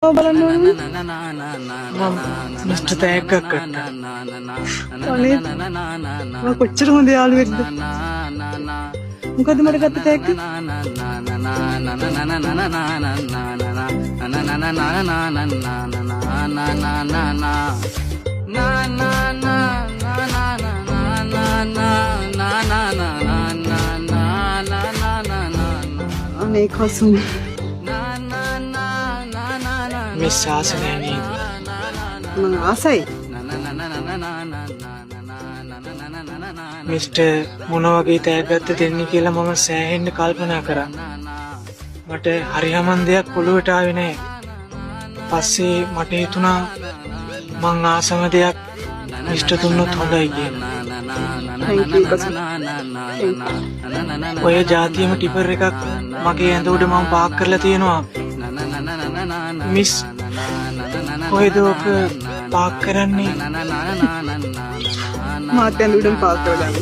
බලන්න ඕනේ. මිස්ටර් තෑග්ගක් ගත්තා. අනේ මම කොච්චර හොඳ යාළුවෙක්ද. මොකද මට ගත්ත තෑග්ග? අනේ කසුන් මිස් ආසනය නේද? මං ආසයි. මිස්ටර් මොන වගේ තෑග්ගක්ද දෙන්නේ කියලා මම සෑහෙන්න කල්පනා කරා. මට හරි හමන් දෙයක් ඔළුවට ආවේ නැහැ. පස්සේ මට හිතුණා මං ආසම දෙයක් මිස්ටර් දුන්නොත් හොඳයි කියලා. Thank you Kasun. ඔය ජාතියම ටිපර් එකක් මගේ ඇඳ උඩ මම පාක් කරලා තියෙනවා. මිස් කොහෙද ඔක පාක් කරන්නේ? මාත් ඇඳ උඩම පාක් කරගන්න.